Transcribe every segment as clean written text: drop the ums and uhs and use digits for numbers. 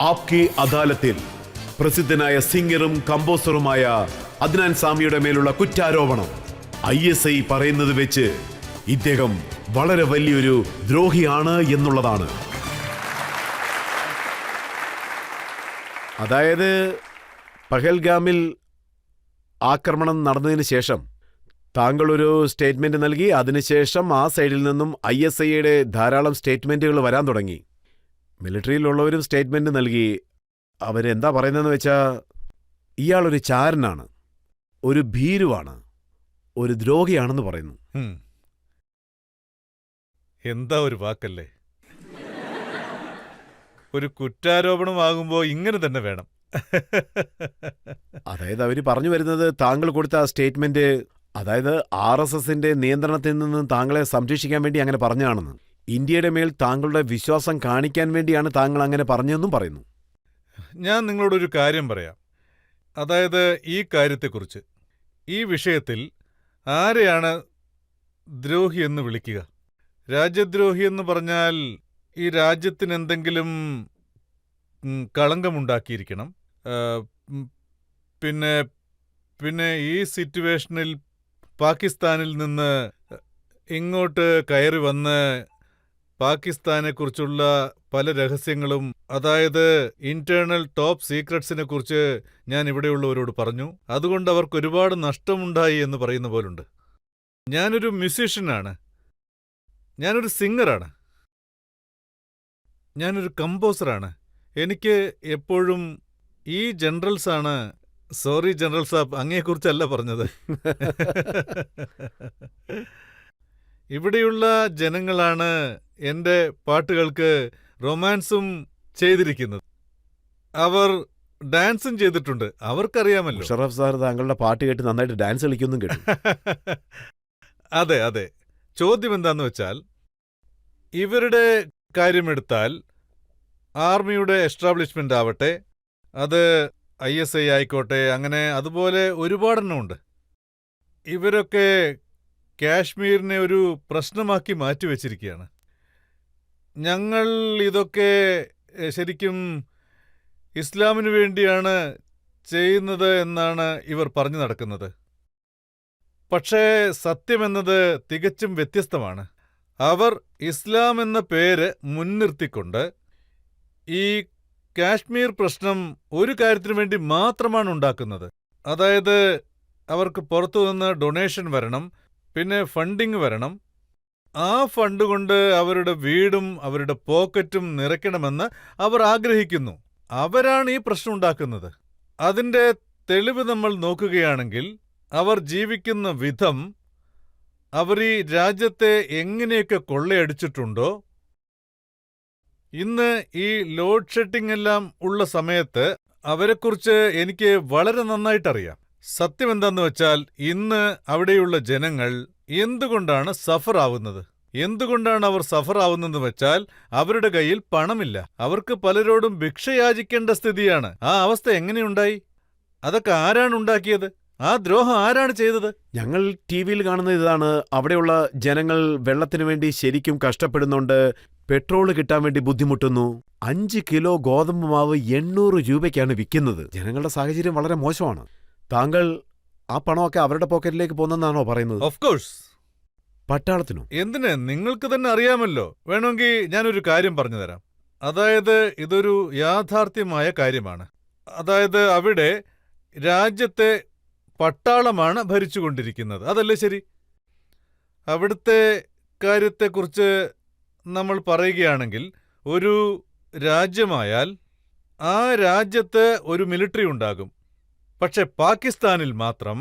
ആപ്കി അദാലത്തിൽ പ്രസിദ്ധനായ സിംഗറും കമ്പോസറുമായ അദ്നാൻ സാമിയുടെ മേലുള്ള കുറ്റാരോപണം ISI പറയുന്നത് വെച്ച് ഇദ്ദേഹം വളരെ വലിയൊരു ദ്രോഹിയാണ് എന്നുള്ളതാണ്. അതായത് പഹൽഗാമിൽ ആക്രമണം നടന്നതിന് ശേഷം താങ്കൾ ഒരു സ്റ്റേറ്റ്മെന്റ് നൽകി. അതിനുശേഷം ആ സൈഡിൽ നിന്നും ISIയുടെ ധാരാളം സ്റ്റേറ്റ്മെന്റുകൾ വരാൻ തുടങ്ങി. മിലിറ്ററിയിലുള്ളവരും സ്റ്റേറ്റ്മെന്റ് നൽകി. അവരെന്താ പറയുന്നതെന്ന് വെച്ചാൽ ഇയാളൊരു ചാരനാണ്, ഒരു ഭീരുവാണ്, ഒരു ദ്രോഹിയാണെന്ന് പറയുന്നു. എന്താ ഒരു വാക്കല്ലേ! ഒരു കുറ്റാരോപണമാകുമ്പോൾ ഇങ്ങനെ തന്നെ വേണം. അതായത് അവർ പറഞ്ഞു വരുന്നത് താങ്കൾ കൊടുത്ത ആ സ്റ്റേറ്റ്മെന്റ്, അതായത് RSSന്റെ നിയന്ത്രണത്തിൽ നിന്ന് താങ്കളെ സംരക്ഷിക്കാൻ വേണ്ടി അങ്ങനെ പറഞ്ഞാണെന്ന്. ഇന്ത്യയുടെ മേൽ താങ്കളുടെ വിശ്വാസം കാണിക്കാൻ വേണ്ടിയാണ് താങ്കൾ അങ്ങനെ പറഞ്ഞതെന്നും പറയുന്നു. ഞാൻ നിങ്ങളോടൊരു കാര്യം പറയാം. അതായത് ഈ കാര്യത്തെക്കുറിച്ച്, ഈ വിഷയത്തിൽ ആരെയാണ് ദ്രോഹി എന്ന് വിളിക്കുക? രാജ്യദ്രോഹി എന്ന് പറഞ്ഞാൽ ഈ രാജ്യത്തിന് എന്തെങ്കിലും കളങ്കമുണ്ടാക്കിയിരിക്കണം. പിന്നെ പിന്നെ ഈ സിറ്റുവേഷനിൽ പാകിസ്ഥാനിൽ നിന്ന് ഇങ്ങോട്ട് കയറി വന്ന് പാകിസ്ഥാനെക്കുറിച്ചുള്ള പല രഹസ്യങ്ങളും, അതായത് ഇന്റേണൽ ടോപ്പ് സീക്രട്സിനെ കുറിച്ച് ഞാൻ ഇവിടെയുള്ളവരോട് പറഞ്ഞു. അതുകൊണ്ട് അവർക്ക് ഒരുപാട് നഷ്ടമുണ്ടായി എന്ന് പറയുന്ന പോലുണ്ട്. ഞാനൊരു മ്യൂസീഷ്യനാണ്, ഞാനൊരു സിംഗറാണ്, ഞാനൊരു കമ്പോസറാണ്. എനിക്ക് എപ്പോഴും ഈ ജനറൽസാണ്. സോറി ജനറൽ സാബ്, അങ്ങയെക്കുറിച്ചല്ല പറഞ്ഞത്. ഇവിടെയുള്ള ജനങ്ങളാണ് എൻ്റെ പാട്ടുകൾക്ക് റൊമാൻസും ചെയ്തിരിക്കുന്നത്. അവർ ഡാൻസും ചെയ്തിട്ടുണ്ട്, അവർക്കറിയാമല്ലോ. മുഷറഫ് സാർ താങ്കളുടെ പാട്ട് കേട്ട് നന്നായിട്ട് ഡാൻസ് കളിക്കൊന്നും കേട്ടു. അതെ അതെ. ചോദ്യം എന്താന്ന് വെച്ചാൽ, ഇവരുടെ കാര്യമെടുത്താൽ ആർമിയുടെ എസ്റ്റാബ്ലിഷ്മെൻ്റ് ആവട്ടെ, അത് ISI ആയിക്കോട്ടെ, അങ്ങനെ അതുപോലെ ഒരുപാടെണ്ണമുണ്ട്. ഇവരൊക്കെ കാശ്മീരിനെ ഒരു പ്രശ്നമാക്കി മാറ്റിവെച്ചിരിക്കുകയാണ്. ഞങ്ങൾ ഇതൊക്കെ ശരിക്കും ഇസ്ലാമിനു വേണ്ടിയാണ് ചെയ്യുന്നത് എന്നാണ് ഇവർ പറഞ്ഞു നടക്കുന്നത്. പക്ഷേ സത്യമെന്നത് തികച്ചും വ്യത്യസ്തമാണ്. അവർ ഇസ്ലാം എന്ന പേര് മുൻനിർത്തിക്കൊണ്ട് ഈ കാശ്മീർ പ്രശ്നം ഒരു കാര്യത്തിനു വേണ്ടി മാത്രമാണ് ഉണ്ടാക്കുന്നത്. അതായത് അവർക്ക് പുറത്തുനിന്ന് ഡൊണേഷൻ വരണം, പിന്നെ ഫണ്ടിങ് വരണം. ആ ഫണ്ട് കൊണ്ട് അവരുടെ വീടും അവരുടെ പോക്കറ്റും നിറയ്ക്കണമെന്ന് അവർ ആഗ്രഹിക്കുന്നു. അവരാണ് ഈ പ്രശ്നം ഉണ്ടാക്കുന്നത്. അതിൻ്റെ തെളിവ് നമ്മൾ നോക്കുകയാണെങ്കിൽ, അവർ ജീവിക്കുന്ന വിധം, അവർ ഈ രാജ്യത്തെ എങ്ങനെയൊക്കെ കൊള്ളയടിച്ചിട്ടുണ്ടോ. ഇന്ന് ഈ ലോഡ് ഷെഡിംഗ് എല്ലാം ഉള്ള സമയത്ത് അവരെക്കുറിച്ച് എനിക്ക് വളരെ നന്നായിട്ടറിയാം. സത്യം എന്താന്ന് വെച്ചാൽ, ഇന്ന് അവിടെയുള്ള ജനങ്ങൾ എന്തുകൊണ്ടാണ് സഫർ ആവുന്നത്? എന്തുകൊണ്ടാണ് അവർ സഫർ ആവുന്നതെന്ന് വെച്ചാൽ, അവരുടെ കയ്യിൽ പണമില്ല. അവർക്ക് പലരോടും ഭിക്ഷയാചിക്കേണ്ട സ്ഥിതിയാണ്. ആ അവസ്ഥ എങ്ങനെയുണ്ടായി? അതൊക്കെ ആരാണ് ഉണ്ടാക്കിയത്? ആ ദ്രോഹം ആരാണ് ചെയ്തത്? ഞങ്ങൾ TV കാണുന്ന ഇതാണ്. അവിടെയുള്ള ജനങ്ങൾ വെള്ളത്തിനു വേണ്ടി ശരിക്കും കഷ്ടപ്പെടുന്നുണ്ട്, പെട്രോള് കിട്ടാൻ വേണ്ടി ബുദ്ധിമുട്ടുന്നു. 5 കിലോ ഗോതമ്പ് മാവ് 800 രൂപയ്ക്കാണ് വിൽക്കുന്നത്. ജനങ്ങളുടെ സാഹചര്യം വളരെ മോശമാണ്. താങ്കൾ ആ പണമൊക്കെ അവരുടെ പോക്കറ്റിലേക്ക് പോകുന്നതാണോ പറയുന്നത്? Of course. പട്ടാളത്തിനോ? എന്തിന്? നിങ്ങൾക്ക് തന്നെ അറിയാമല്ലോ. വേണമെങ്കിൽ ഞാനൊരു കാര്യം പറഞ്ഞുതരാം. അതായത് ഇതൊരു യാഥാർത്ഥ്യമായ കാര്യമാണ്. അതായത് അവിടെ രാജ്യത്തെ പട്ടാളമാണ് ഭരിച്ചുകൊണ്ടിരിക്കുന്നത്. അതല്ലേ ശരി? അവിടുത്തെ കാര്യത്തെക്കുറിച്ച് നമ്മൾ പറയുകയാണെങ്കിൽ, ഒരു രാജ്യമായാൽ ആ രാജ്യത്ത് ഒരു മിലിറ്ററി ഉണ്ടാകും. പക്ഷെ പാകിസ്ഥാനിൽ മാത്രം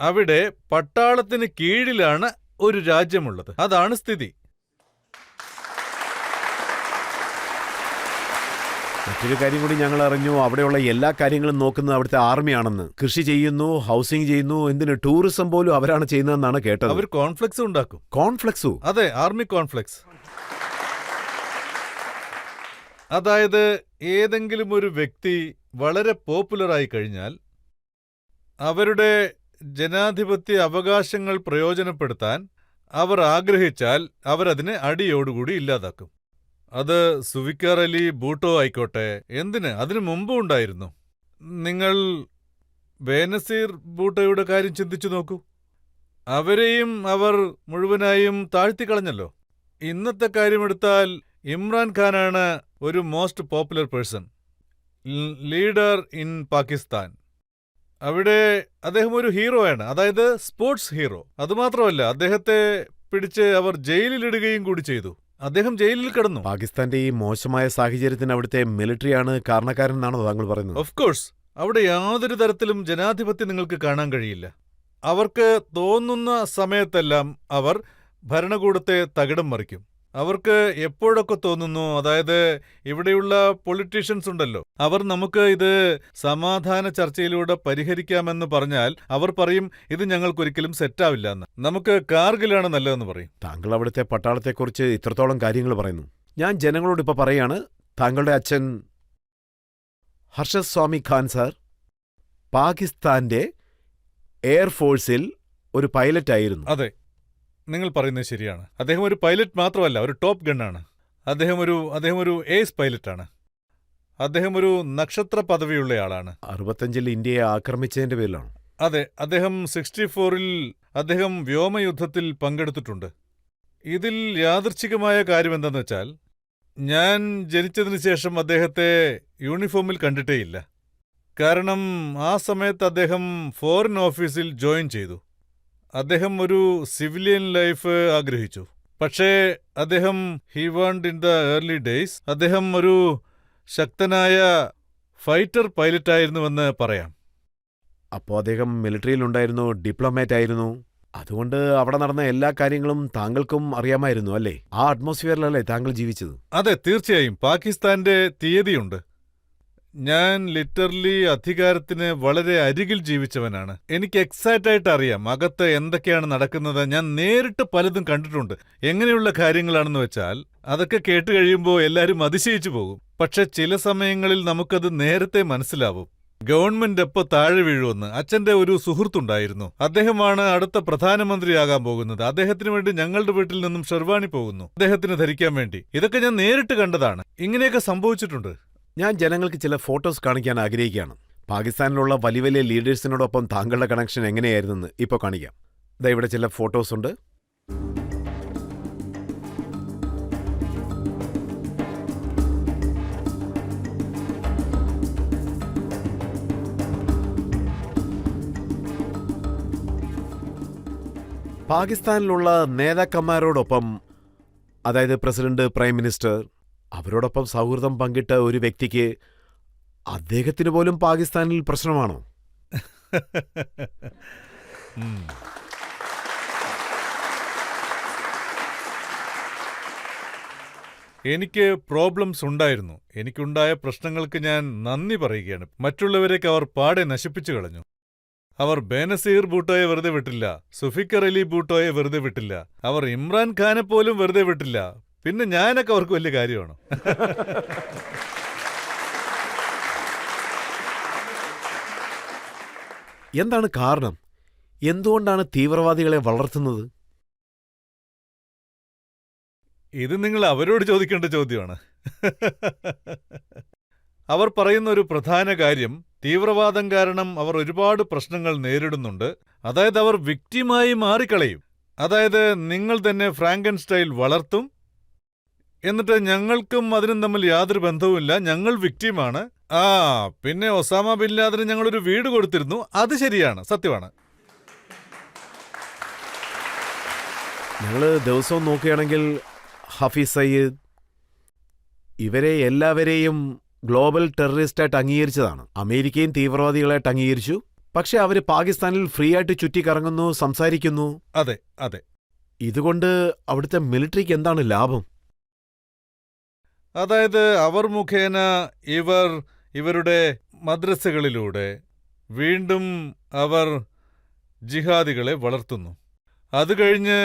അവിടെ പട്ടാളത്തിന് കീഴിലാണ് ഒരു രാജ്യമുള്ളത്. അതാണ് സ്ഥിതി. മറ്റൊരു കാര്യം കൂടി ഞങ്ങൾ അറിഞ്ഞു. അവിടെയുള്ള എല്ലാ കാര്യങ്ങളും നോക്കുന്നത് അവിടുത്തെ ആർമിയാണെന്ന്. കൃഷി ചെയ്യുന്നു, ഹൗസിംഗ് ചെയ്യുന്നു, എന്തിന് ടൂറിസം പോലും അവരാണ് ചെയ്യുന്നതെന്നാണ് കേട്ടത്. അവർ കോൺഫ്ലെക്സ് ഉണ്ടാക്കും. കോൺഫ്ലെക്സോ? അതെ, ആർമി കോൺഫ്ലെക്സ്. അതായത് ഏതെങ്കിലും ഒരു വ്യക്തി വളരെ പോപ്പുലറായി കഴിഞ്ഞാൽ അവരുടെ ജനാധിപത്യ അവകാശങ്ങൾ പ്രയോജനപ്പെടുത്താൻ അവർ ആഗ്രഹിച്ചാൽ അവരതിനെ അടിയോടുകൂടി ഇല്ലാതാക്കും. അത് സുഫിക്കർ അലി ഭൂട്ടോ ആയിക്കോട്ടെ, എന്തിന് അതിനു മുമ്പും ഉണ്ടായിരുന്നു. നിങ്ങൾ ബേനസീർ ഭൂട്ടോയുടെ കാര്യം ചിന്തിച്ചു നോക്കൂ. അവരെയും അവർ മുഴുവനായും താഴ്ത്തിക്കളഞ്ഞല്ലോ. ഇന്നത്തെ കാര്യമെടുത്താൽ ഇമ്രാൻഖാനാണ് ഒരു most popular person, leader in Pakistan. അവിടെ അദ്ദേഹം ഒരു ഹീറോയാണ്, അതായത് സ്പോർട്സ് ഹീറോ. അതുമാത്രമല്ല, അദ്ദേഹത്തെ പിടിച്ച് അവർ ജയിലിലിടുകയും കൂടി ചെയ്തു. അദ്ദേഹം ജയിലിൽ കിടന്നു. പാകിസ്ഥാന്റെ ഈ മോശമായ സാഹചര്യത്തിന് അവിടുത്തെ മിലിറ്ററിയാണ് കാരണക്കാരനാണോ താങ്കൾ പറയുന്നത്? ഓഫ് കോഴ്സ്, അവിടെ യാതൊരു തരത്തിലും ജനാധിപത്യം നിങ്ങൾക്ക് കാണാൻ കഴിയില്ല. അവർക്ക് തോന്നുന്ന സമയത്തെല്ലാം അവർ ഭരണകൂടത്തെ തകിടം മറിക്കും. അവർക്ക് എപ്പോഴൊക്കെ തോന്നുന്നു, അതായത് ഇവിടെയുള്ള പൊളിറ്റീഷ്യൻസ് ഉണ്ടല്ലോ, അവർ നമുക്ക് ഇത് സമാധാന ചർച്ചയിലൂടെ പരിഹരിക്കാമെന്ന് പറഞ്ഞാൽ അവർ പറയും ഇത് ഞങ്ങൾക്കൊരിക്കലും സെറ്റാവില്ല എന്ന്, നമുക്ക് കാർഗിലാണ് നല്ലതെന്ന് പറയും. താങ്കൾ അവിടുത്തെ പട്ടാളത്തെക്കുറിച്ച് ഇത്രത്തോളം കാര്യങ്ങൾ പറയുന്നു. ഞാൻ ജനങ്ങളോട് ഇപ്പൊ പറയാണ്, താങ്കളുടെ അച്ഛൻ ഹർഷദ് സ്വാമി ഖാൻ സാർ പാകിസ്ഥാന്റെ എയർഫോഴ്സിൽ ഒരു പൈലറ്റായിരുന്നു. അതെ, നിങ്ങൾ പറയുന്നത് ശരിയാണ്. അദ്ദേഹം ഒരു പൈലറ്റ് മാത്രമല്ല, ഒരു ടോപ്പ് ഗണ്ണാണ്. അദ്ദേഹം ഒരു ഏസ് പൈലറ്റാണ്. അദ്ദേഹം ഒരു നക്ഷത്ര പദവിയുള്ളയാളാണ്. 65-ൽ ഇന്ത്യയെ ആക്രമിച്ചതിന്റെ പേരിലാണ്. അതെ, അദ്ദേഹം 64-ൽ അദ്ദേഹം വ്യോമയുദ്ധത്തിൽ പങ്കെടുത്തിട്ടുണ്ട്. ഇതിൽ യാദൃച്ഛികമായ കാര്യമെന്തെന്ന് വെച്ചാൽ, ഞാൻ ജനിച്ചതിന് ശേഷം അദ്ദേഹത്തെ യൂണിഫോമിൽ കണ്ടിട്ടേയില്ല. കാരണം ആ സമയത്ത് അദ്ദേഹം ഫോറിൻ ഓഫീസിൽ ജോയിൻ ചെയ്തു. അദ്ദേഹം ഒരു സിവിലിയൻ ലൈഫ് ആഗ്രഹിച്ചു. പക്ഷേ അദ്ദേഹം ഇൻ ദ ഏർലി ഡേയ്സ് അദ്ദേഹം ഒരു ശക്തനായ ഫൈറ്റർ പൈലറ്റായിരുന്നുവെന്ന് പറയാം. അപ്പോൾ അദ്ദേഹം മിലിറ്ററിയിലുണ്ടായിരുന്നു, ഡിപ്ലോമാറ്റ് ആയിരുന്നു. അതുകൊണ്ട് അവിടെ നടന്ന എല്ലാ കാര്യങ്ങളും താങ്കൾക്കും അറിയാമായിരുന്നു അല്ലേ? ആ അറ്റ്മോസ്ഫിയറിലല്ലേ താങ്കൾ ജീവിച്ചത്? അതെ, തീർച്ചയായും. പാകിസ്ഥാന്റെ തീയതിയുണ്ട്. ഞാൻ ലിറ്ററലി അധികാരത്തിന് വളരെ അരികിൽ ജീവിച്ചവനാണ്. എനിക്ക് എക്സാക്റ്റായിട്ട് അറിയാം അകത്ത് എന്തൊക്കെയാണ് നടക്കുന്നത്. ഞാൻ നേരിട്ട് പലതും കണ്ടിട്ടുണ്ട്. എങ്ങനെയുള്ള കാര്യങ്ങളാണെന്ന് വെച്ചാൽ അതൊക്കെ കേട്ട് കഴിയുമ്പോൾ എല്ലാവരും അതിശയിച്ചു പോകും. പക്ഷെ ചില സമയങ്ങളിൽ നമുക്കത് നേരത്തെ മനസ്സിലാവും. ഗവൺമെന്റ് എപ്പോ താഴെ വീഴുമെന്ന്. അച്ഛന്റെ ഒരു സുഹൃത്തുണ്ടായിരുന്നു. അദ്ദേഹമാണ് അടുത്ത പ്രധാനമന്ത്രിയാകാൻ പോകുന്നത്. അദ്ദേഹത്തിന് വേണ്ടി ഞങ്ങളുടെ വീട്ടിൽ നിന്നും ഷെർവാണി പോകുന്നു അദ്ദേഹത്തിന് ധരിക്കാൻ വേണ്ടി. ഇതൊക്കെ ഞാൻ നേരിട്ട് കണ്ടതാണ്. ഇങ്ങനെയൊക്കെ സംഭവിച്ചിട്ടുണ്ട്. ഞാൻ ജനങ്ങൾക്ക് ചില ഫോട്ടോസ് കാണിക്കാൻ ആഗ്രഹിക്കുകയാണ്. പാകിസ്ഥാനിലുള്ള വലിയ വലിയ ലീഡേഴ്സിനോടൊപ്പം താങ്കളുടെ കണക്ഷൻ എങ്ങനെയായിരുന്നെന്ന് ഇപ്പോൾ കാണിക്കാം. ദാ ഇവിടെ ചില ഫോട്ടോസ് ഉണ്ട്. പാകിസ്ഥാനിലുള്ള നേതാക്കന്മാരോടൊപ്പം, അതായത് പ്രസിഡന്റ്, പ്രൈം മിനിസ്റ്റർ, അവരോടൊപ്പം സൗഹൃദം പങ്കിട്ട ഒരു വ്യക്തിക്ക് അദ്ദേഹത്തിന് പോലും പാകിസ്ഥാനിൽ പ്രശ്നമാണോ? എനിക്ക് പ്രോബ്ലംസ് ഉണ്ടായിരുന്നു. എനിക്കുണ്ടായ പ്രശ്നങ്ങൾക്ക് ഞാൻ നന്ദി പറയുകയാണ്. മറ്റുള്ളവരെയൊക്കെ അവർ പാടെ നശിപ്പിച്ചു കളഞ്ഞു. അവർ ബേനസീർ ഭൂട്ടോയെ വെറുതെ വിട്ടില്ല, സുഫിക്കർ അലി ഭൂട്ടോയെ വെറുതെ വിട്ടില്ല, അവർ ഇമ്രാൻഖാനെ പോലും വെറുതെ വിട്ടില്ല. പിന്നെ ഞാനൊക്കെ അവർക്ക് വലിയ കാര്യമാണ്. എന്താണ് കാരണം? എന്തുകൊണ്ടാണ് തീവ്രവാദികളെ വളർത്തുന്നത്? ഇത് നിങ്ങൾ അവരോട് ചോദിക്കേണ്ട ചോദ്യമാണ്. അവർ പറയുന്ന ഒരു പ്രധാന കാര്യം, തീവ്രവാദം കാരണം അവർ ഒരുപാട് പ്രശ്നങ്ങൾ നേരിടുന്നുണ്ട്. അതായത് അവർ വിക്ടിമായി മാറിക്കളയും. അതായത് നിങ്ങൾ തന്നെ ഫ്രാങ്കൻസ്റ്റൈൻ വളർത്തും, എന്നിട്ട് ഞങ്ങൾക്കും അതിനും തമ്മിൽ യാതൊരു ബന്ധവുമില്ല, ഞങ്ങൾ വിക്ടിമാണ്. പിന്നെ ഒസാമ ബിൻ ലാദന് ഞങ്ങളൊരു വീട് കൊടുത്തിരുന്നു. അത് ശരിയാണ്, സത്യമാണ്. ഞങ്ങൾ ദിവസവും നോക്കുകയാണെങ്കിൽ ഹഫീസ് സയ്യിദ്, ഇവരെ എല്ലാവരെയും ഗ്ലോബൽ ടെററിസ്റ്റായിട്ട് അംഗീകരിച്ചതാണ്. അമേരിക്കയും തീവ്രവാദികളായിട്ട് അംഗീകരിച്ചു. പക്ഷെ അവര് പാകിസ്ഥാനിൽ ഫ്രീ ആയിട്ട് ചുറ്റിക്കറങ്ങുന്നു, സംസാരിക്കുന്നു. അതെ അതെ. ഇതുകൊണ്ട് അവിടുത്തെ മിലിറ്ററിക്ക് എന്താണ് ലാഭം? അതായത് അവർ മുഖേന ഇവരുടെ മദ്രസകളിലൂടെ വീണ്ടും അവർ ജിഹാദികളെ വളർത്തുന്നു. അത് കഴിഞ്ഞ്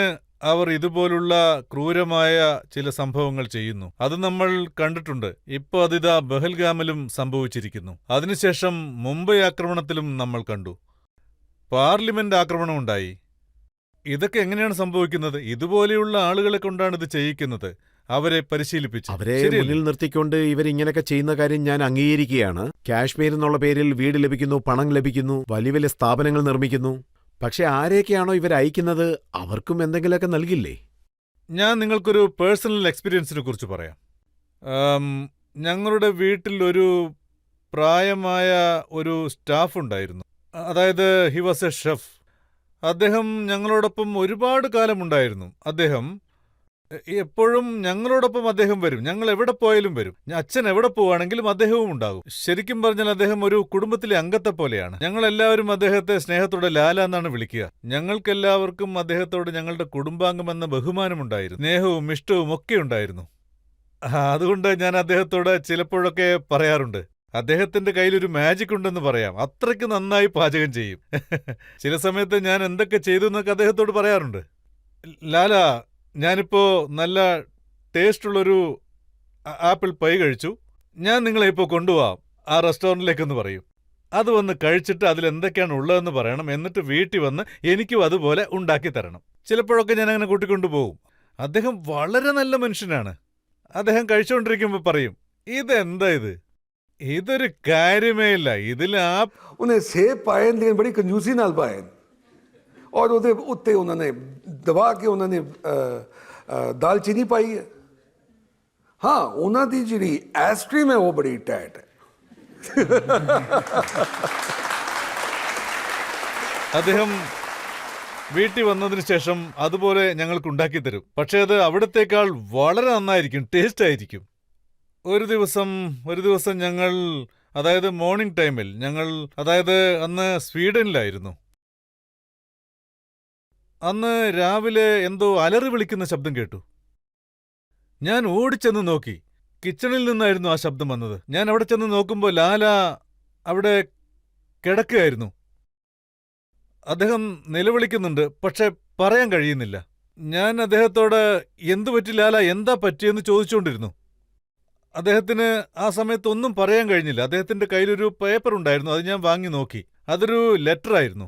അവർ ഇതുപോലുള്ള ക്രൂരമായ ചില സംഭവങ്ങൾ ചെയ്യുന്നു. അത് നമ്മൾ കണ്ടിട്ടുണ്ട്. ഇപ്പോൾ അതിതാ ബഹൽഗാമിലും സംഭവിച്ചിരിക്കുന്നു. അതിനുശേഷം മുംബൈ ആക്രമണത്തിലും നമ്മൾ കണ്ടു. പാർലമെന്റ് ആക്രമണമുണ്ടായി. ഇതൊക്കെ എങ്ങനെയാണ് സംഭവിക്കുന്നത്? ഇതുപോലെയുള്ള ആളുകളെ കൊണ്ടാണ് ഇത് ചെയ്യിക്കുന്നത്. അവരെ പരിശീലിപ്പിച്ചു. അവരെ ശരിയല്ലേ? മുന്നിൽ നിർത്തിക്കൊണ്ട് ഇവരിങ്ങനെയൊക്കെ ചെയ്യുന്ന കാര്യം ഞാൻ അംഗീകരിക്കുകയാണ്. കാശ്മീർ എന്നുള്ള പേരിൽ വീട് ലഭിക്കുന്നു, പണം ലഭിക്കുന്നു, വലിയ വലിയ സ്ഥാപനങ്ങൾ നിർമ്മിക്കുന്നു. പക്ഷെ ആരെയൊക്കെയാണോ ഇവർ അയക്കുന്നത് അവർക്കും എന്തെങ്കിലുമൊക്കെ നൽകില്ലേ? ഞാൻ നിങ്ങൾക്കൊരു പേഴ്സണൽ എക്സ്പീരിയൻസിനെ കുറിച്ച് പറയാം. ഞങ്ങളുടെ വീട്ടിൽ ഒരു പ്രായമായ ഒരു സ്റ്റാഫ് ഉണ്ടായിരുന്നു. അതായത് ഹി വാസ് എ ഷെഫ്. അദ്ദേഹം ഞങ്ങളോടൊപ്പം ഒരുപാട് കാലമുണ്ടായിരുന്നു. അദ്ദേഹം എപ്പോഴും ഞങ്ങളോടൊപ്പം അദ്ദേഹം വരും. ഞങ്ങൾ എവിടെ പോയാലും വരും. അച്ഛൻ എവിടെ പോവുകയാണെങ്കിലും അദ്ദേഹവും ഉണ്ടാകും. ശരിക്കും പറഞ്ഞാൽ അദ്ദേഹം ഒരു കുടുംബത്തിലെ അംഗത്തെ പോലെയാണ്. ഞങ്ങളെല്ലാവരും അദ്ദേഹത്തെ സ്നേഹത്തോടെ ലാല എന്നാണ് വിളിക്കുക. ഞങ്ങൾക്കെല്ലാവർക്കും അദ്ദേഹത്തോട് ഞങ്ങളുടെ കുടുംബാംഗമെന്ന ബഹുമാനമുണ്ടായിരുന്നു. സ്നേഹവും ഇഷ്ടവും ഒക്കെ ഉണ്ടായിരുന്നു. അതുകൊണ്ട് ഞാൻ അദ്ദേഹത്തോട് ചിലപ്പോഴൊക്കെ പറയാറുണ്ട്, അദ്ദേഹത്തിന്റെ കയ്യിലൊരു മാജിക് ഉണ്ടെന്ന് പറയാം. അത്രയ്ക്ക് നന്നായി പാചകം ചെയ്യും. ചില സമയത്ത് ഞാൻ എന്തൊക്കെ ചെയ്തു എന്നൊക്കെ അദ്ദേഹത്തോട് പറയാറുണ്ട്. ലാല, ഞാനിപ്പോ നല്ല ടേസ്റ്റുള്ളൊരു ആപ്പിൾ പൈ കഴിച്ചു, ഞാൻ നിങ്ങളെ ഇപ്പോൾ കൊണ്ടുപോവാം ആ റെസ്റ്റോറൻറ്റിലേക്കെന്ന് പറയും. അത് വന്ന് കഴിച്ചിട്ട് അതിലെന്തൊക്കെയാണ് ഉള്ളതെന്ന് പറയണം. എന്നിട്ട് വീട്ടിൽ വന്ന് എനിക്കും അതുപോലെ ഉണ്ടാക്കി തരണം. ചിലപ്പോഴൊക്കെ ഞാൻ അങ്ങനെ കൂട്ടിക്കൊണ്ടു പോകും. അദ്ദേഹം വളരെ നല്ല മനുഷ്യനാണ്. അദ്ദേഹം കഴിച്ചുകൊണ്ടിരിക്കുമ്പോൾ പറയും, ഇതെന്താ ഇത്, ഇതൊരു കാര്യമേ ഇല്ല, ഇതിൽ उन्हें सेब पाए लेकिन बड़ी कंजूसी नाल पाए और ਉਹਦੇ ਉੱਤੇ ਉਹਨਾਂ ਨੇ ਦਬਾ ਕੇ ਉਹਨਾਂ ਨੇ ਦਾਲਚੀਨੀ ਪਾਈ ਹੈ। ਹਾਂ, ਉਹਨਾਂ ਦੀ ਜਿਹੜੀ ਐਸਟ੍ਰੀਮ ਹੈ ਉਹ ਬੜੀ ਟਾਈਟ ਹੈ। അദ്ദേഹം വീട്ടിൽ വന്നതിന് ശേഷം അതുപോലെ ഞങ്ങൾക്ക് ഉണ്ടാക്കി തരും. പക്ഷേ അത് അവിടത്തേക്കാൾ വളരെ നന്നായിരിക്കും, ടേസ്റ്റ് ആയിരിക്കും. ഒരു ദിവസം ഞങ്ങൾ, അതായത് മോർണിംഗ് ടൈമിൽ ഞങ്ങൾ, അതായത് അന്ന് സ്വീഡനിലായിരുന്നു. അന്ന് രാവിലെ എന്തോ അലറി വിളിക്കുന്ന ശബ്ദം കേട്ടു. ഞാൻ ഓടിച്ചെന്ന് നോക്കി. കിച്ചണിൽ നിന്നായിരുന്നു ആ ശബ്ദം വന്നത്. ഞാൻ അവിടെ ചെന്ന് നോക്കുമ്പോൾ ലാല അവിടെ കിടക്കുകയായിരുന്നു. അദ്ദേഹം നിലവിളിക്കുന്നുണ്ട്, പക്ഷെ പറയാൻ കഴിയുന്നില്ല. ഞാൻ അദ്ദേഹത്തോട് എന്തു പറ്റി ലാല, എന്താ പറ്റിയെന്ന് ചോദിച്ചുകൊണ്ടിരുന്നു. അദ്ദേഹത്തിന് ആ സമയത്ത് ഒന്നും പറയാൻ കഴിഞ്ഞില്ല. അദ്ദേഹത്തിന്റെ കയ്യിലൊരു പേപ്പർ ഉണ്ടായിരുന്നു, അത് ഞാൻ വാങ്ങി നോക്കി. അതൊരു ലെറ്ററായിരുന്നു.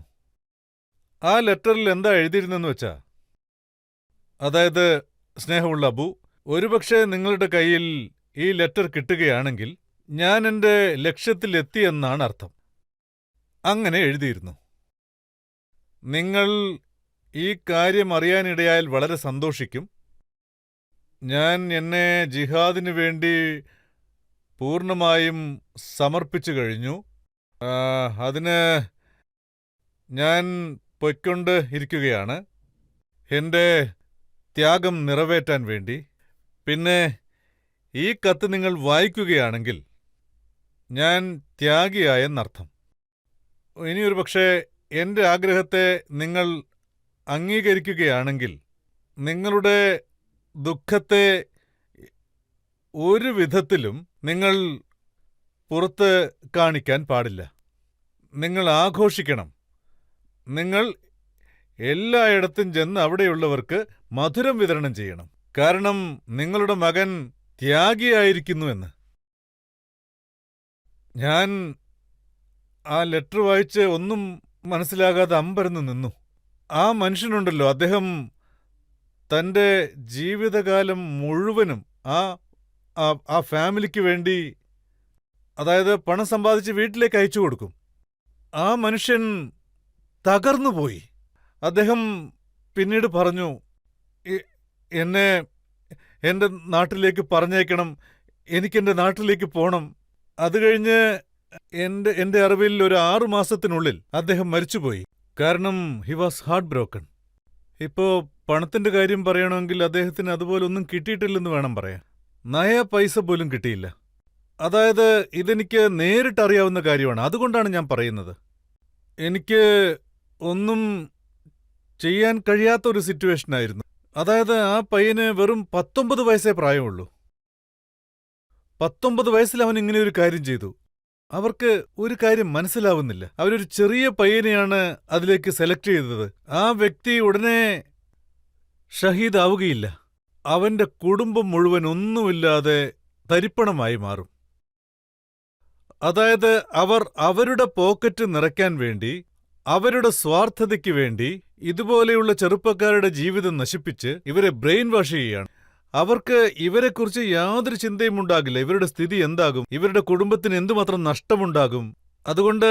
ആ ലെറ്ററിൽ എന്താ എഴുതിയിരുന്നെന്ന് വെച്ചാ, അതായത് സ്നേഹമുള്ള അബു, ഒരുപക്ഷെ നിങ്ങളുടെ കയ്യിൽ ഈ ലെറ്റർ കിട്ടുകയാണെങ്കിൽ ഞാൻ എൻ്റെ ലക്ഷ്യത്തിലെത്തിയെന്നാണ് അർത്ഥം. അങ്ങനെ എഴുതിയിരുന്നു. നിങ്ങൾ ഈ കാര്യം അറിയാനിടയായാൽ വളരെ സന്തോഷിക്കും. ഞാൻ എന്നെ ജിഹാദിനു വേണ്ടി പൂർണ്ണമായും സമർപ്പിച്ചു കഴിഞ്ഞു. അതിന് ഞാൻ പൊയ്ക്കൊണ്ട് ഇരിക്കുകയാണ്, എൻ്റെ ത്യാഗം നിറവേറ്റാൻ വേണ്ടി. പിന്നെ ഈ കത്ത് നിങ്ങൾ വായിക്കുകയാണെങ്കിൽ ഞാൻ ത്യാഗിയായെന്നർത്ഥം. ഇനിയൊരു പക്ഷേ എൻ്റെ ആഗ്രഹത്തെ നിങ്ങൾ അംഗീകരിക്കുകയാണെങ്കിൽ നിങ്ങളുടെ ദുഃഖത്തെ ഒരു വിധത്തിലും നിങ്ങൾ പുറത്ത് കാണിക്കാൻ പാടില്ല. നിങ്ങൾ ആഘോഷിക്കണം. നിങ്ങൾ എല്ലായിടത്തും ചെന്ന് അവിടെയുള്ളവർക്ക് മധുരം വിതരണം ചെയ്യണം. കാരണം നിങ്ങളുടെ മകൻ ത്യാഗിയായിരിക്കുന്നുവെന്ന്. ഞാൻ ആ ലെറ്റർ വായിച്ച് ഒന്നും മനസ്സിലാകാതെ അമ്പരന്ന് നിന്നു. ആ മനുഷ്യനുണ്ടല്ലോ, അദ്ദേഹം തൻ്റെ ജീവിതകാലം മുഴുവനും ആ ഫാമിലിക്ക് വേണ്ടി, അതായത് പണം സമ്പാദിച്ച് വീട്ടിലേക്ക് അയച്ചു കൊടുക്കും. ആ മനുഷ്യൻ തകർന്നുപോയി. അദ്ദേഹം പിന്നീട് പറഞ്ഞു, എന്നെ എൻ്റെ നാട്ടിലേക്ക് പറഞ്ഞേക്കണം, എനിക്കെൻ്റെ നാട്ടിലേക്ക് പോകണം. അത് കഴിഞ്ഞ് എൻ്റെ അറിവിൽ ഒരു 6 മാസത്തിനുള്ളിൽ അദ്ദേഹം മരിച്ചുപോയി. കാരണം ഹി വാസ് ഹാർട്ട് ബ്രോക്കൺ. ഇപ്പോ പണത്തിന്റെ കാര്യം പറയണമെങ്കിൽ അദ്ദേഹത്തിന് അതുപോലൊന്നും കിട്ടിയിട്ടില്ലെന്ന് വേണം പറയാൻ. നയ പൈസ പോലും കിട്ടിയില്ല. അതായത് ഇതെനിക്ക് നേരിട്ടറിയാവുന്ന കാര്യമാണ്. അതുകൊണ്ടാണ് ഞാൻ പറയുന്നത്. എനിക്ക് ഒന്നും ചെയ്യാൻ കഴിയാത്തൊരു സിറ്റുവേഷനായിരുന്നു. അതായത് ആ പയ്യന് വെറും 19 വയസ്സേ പ്രായമുള്ളൂ. 19 വയസ്സിൽ അവൻ ഇങ്ങനെ ഒരു കാര്യം ചെയ്തു. അവർക്ക് ഒരു കാര്യം മനസ്സിലാവുന്നില്ല. അവരൊരു ചെറിയ പയ്യനെയാണ് അതിലേക്ക് സെലക്ട് ചെയ്തത്. ആ വ്യക്തി ഉടനെ ഷഹീദാവുകയില്ല. അവന്റെ കുടുംബം മുഴുവൻ ഒന്നുമില്ലാതെ തരിപ്പണമായി മാറും. അതായത് അവർ അവരുടെ പോക്കറ്റ് നിറയ്ക്കാൻ വേണ്ടി, അവരുടെ സ്വാർത്ഥതയ്ക്ക് വേണ്ടി ഇതുപോലെയുള്ള ചെറുപ്പക്കാരുടെ ജീവിതം നശിപ്പിച്ച് ഇവരെ ബ്രെയിൻ വാഷ് ചെയ്യുകയാണ്. അവർക്ക് ഇവരെക്കുറിച്ച് യാതൊരു ചിന്തയും ഉണ്ടാകില്ല. ഇവരുടെ സ്ഥിതി എന്താകും, ഇവരുടെ കുടുംബത്തിന് എന്തുമാത്രം നഷ്ടമുണ്ടാകും. അതുകൊണ്ട്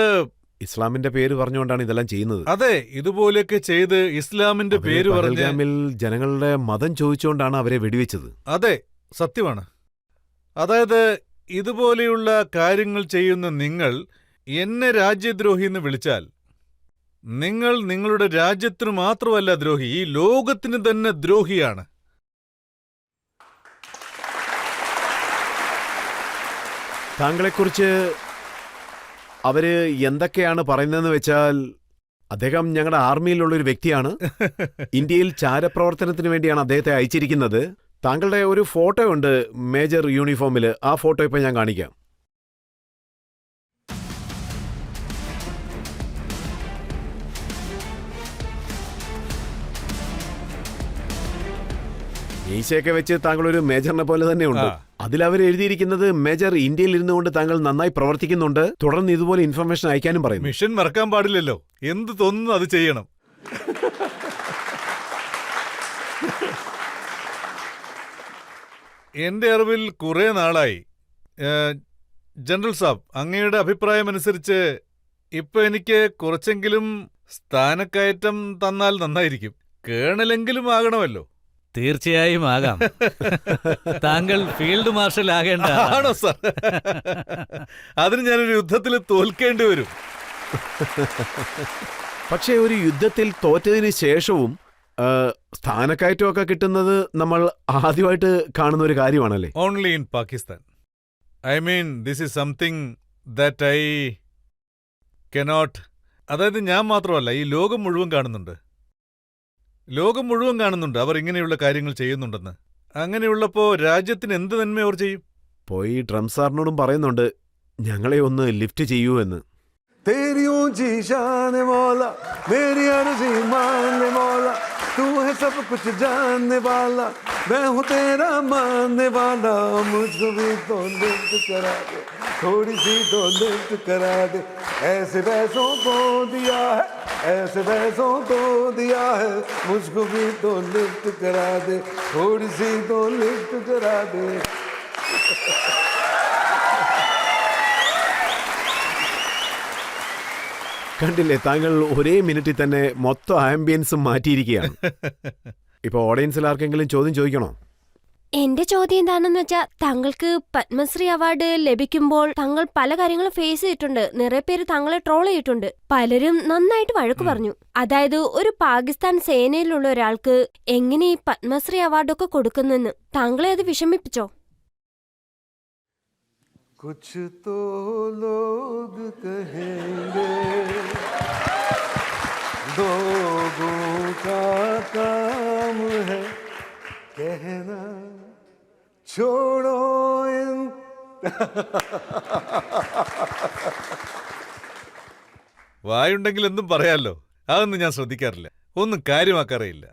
ഇസ്ലാമിന്റെ പേര് പറഞ്ഞുകൊണ്ടാണ് ഇതെല്ലാം ചെയ്യുന്നത്. അതെ, ഇതുപോലെയൊക്കെ ചെയ്ത് ഇസ്ലാമിന്റെ അവര് പേര് പറഞ്ഞ്, പഹൽഗാമിൽ ജനങ്ങളുടെ മതം ചോദിച്ചുകൊണ്ടാണ് അവരെ വെടിവെച്ചത്. അതെ, സത്യമാണ്. അതായത് ഇതുപോലെയുള്ള കാര്യങ്ങൾ ചെയ്യുന്ന നിങ്ങൾ എന്നെ രാജ്യദ്രോഹി എന്ന് വിളിച്ചാൽ നിങ്ങൾ നിങ്ങളുടെ രാജ്യത്തിന് മാത്രമല്ല ദ്രോഹി, ഈ ലോകത്തിന് തന്നെ ദ്രോഹിയാണ്. താങ്കളെക്കുറിച്ച് അവര് എന്തൊക്കെയാണ് പറയുന്നതെന്ന് വെച്ചാൽ, അദ്ദേഹം ഞങ്ങളുടെ ആർമിയിലുള്ള ഒരു വ്യക്തിയാണ്. ഇന്ത്യയിൽ ചാരപ്രവർത്തനത്തിന് വേണ്ടിയാണ് അദ്ദേഹത്തെ അയച്ചിരിക്കുന്നത്. താങ്കളുടെ ഒരു ഫോട്ടോ ഉണ്ട് മേജർ യൂണിഫോമിൽ. ആ ഫോട്ടോ ഇപ്പൊ ഞാൻ കാണിക്കാം. മീശയൊക്കെ വെച്ച് താങ്കൾ ഒരു മേജറിനെ പോലെ തന്നെ ഉണ്ട്. അതിലവർ എഴുതിയിരിക്കുന്നത്, മേജർ ഇന്ത്യയിൽ ഇരുന്നുകൊണ്ട് താങ്കൾ നന്നായി പ്രവർത്തിക്കുന്നുണ്ട്, തുടർന്ന് ഇതുപോലെ ഇൻഫർമേഷൻ അയക്കാനും പറയുന്നു. മിഷൻ മറക്കാൻ പാടില്ലല്ലോ. എന്ത് തോന്നുന്നു അത് ചെയ്യണം. എന്റെ അറിവിൽ കുറെ നാളായി. ജനറൽ സാബ്, അങ്ങയുടെ അഭിപ്രായമനുസരിച്ച് ഇപ്പൊ എനിക്ക് കുറച്ചെങ്കിലും സ്ഥാനക്കയറ്റം തന്നാൽ നന്നായിരിക്കും. കേണലെങ്കിലും ആകണമല്ലോ. തീർച്ചയായും ആകാം. താങ്കൾ ഫീൽഡ് മാർഷൽ ആകേണ്ട ആണോ സാർ? അതിന് ഞാനൊരു യുദ്ധത്തിൽ തോൽക്കേണ്ടി വരും. പക്ഷേ ഒരു യുദ്ധത്തിൽ തോറ്റതിന് ശേഷവും സ്ഥാനക്കയറ്റമൊക്കെ കിട്ടുന്നത് നമ്മൾ ആദ്യമായിട്ട് കാണുന്ന ഒരു കാര്യമാണല്ലേ? Only in Pakistan. I mean, this is something that I cannot. അതായത് ഞാൻ മാത്രമല്ല, ഈ ലോകം മുഴുവൻ കാണുന്നുണ്ട്. ലോകം മുഴുവൻ കാണുന്നുണ്ട് അവർ ഇങ്ങനെയുള്ള കാര്യങ്ങൾ ചെയ്യുന്നുണ്ടെന്ന്. അങ്ങനെയുള്ളപ്പോ രാജ്യത്തിന് എന്ത് നന്മ അവർ ചെയ്യും? പോയി ട്രംപ് സാറിനോടും പറയുന്നുണ്ട് ഞങ്ങളെ ഒന്ന് ലിഫ്റ്റ് ചെയ്യൂ എന്ന്. तेरी ऊंची शान मौला, मेरी अर्जी मान ले मौला, तू है सब कुछ जानने वाला, मैं हूँ तेरा मानने वाला, मुझको भी तो लिफ्ट करा दे, थोड़ी सी तो लिफ्ट करा दे, ऐसे वैसों को दिया है, ऐसे वैसों को दिया है, मुझको भी तो लिफ्ट करा दे, थोड़ी सी तो लिफ्ट करा दे. കണ്ടില്ലേ, താങ്കൾ ഒരേ മിനിറ്റിൽ തന്നെ മൊത്തം ആംബിയൻസും മാറ്റിയിരിക്കുകയാണ്. ഇപ്പൊ ഓഡിയൻസിൽ ആർക്കെങ്കിലും ചോദ്യം ചോദിക്കണോ? എന്റെ ചോദ്യം എന്താണെന്ന് വെച്ചാൽ, താങ്കൾക്ക് പത്മശ്രീ അവാർഡ് ലഭിക്കുമ്പോൾ താങ്കൾ പല കാര്യങ്ങളും ഫേസ് ചെയ്തിട്ടുണ്ട്. നിറയെ പേര് താങ്കളെ ട്രോൾ ചെയ്തിട്ടുണ്ട്. പലരും നന്നായിട്ട് വഴക്കു പറഞ്ഞു. അതായത് ഒരു പാകിസ്ഥാൻ സേനയിലുള്ള ഒരാൾക്ക് എങ്ങനെ ഈ പത്മശ്രീ അവാർഡൊക്കെ കൊടുക്കുന്നെന്ന്. താങ്കളെ അത് വിഷമിപ്പിച്ചോ? कुछ तो लोग कहेंगे, लोगों का काम है कहना, छोड़ो इन. വായുണ്ടെങ്കിൽ എന്തും പറയാലോ. അതൊന്നും ഞാൻ ശ്രദ്ധിക്കാറില്ല, ഒന്നും കാര്യമാക്കാറില്ല.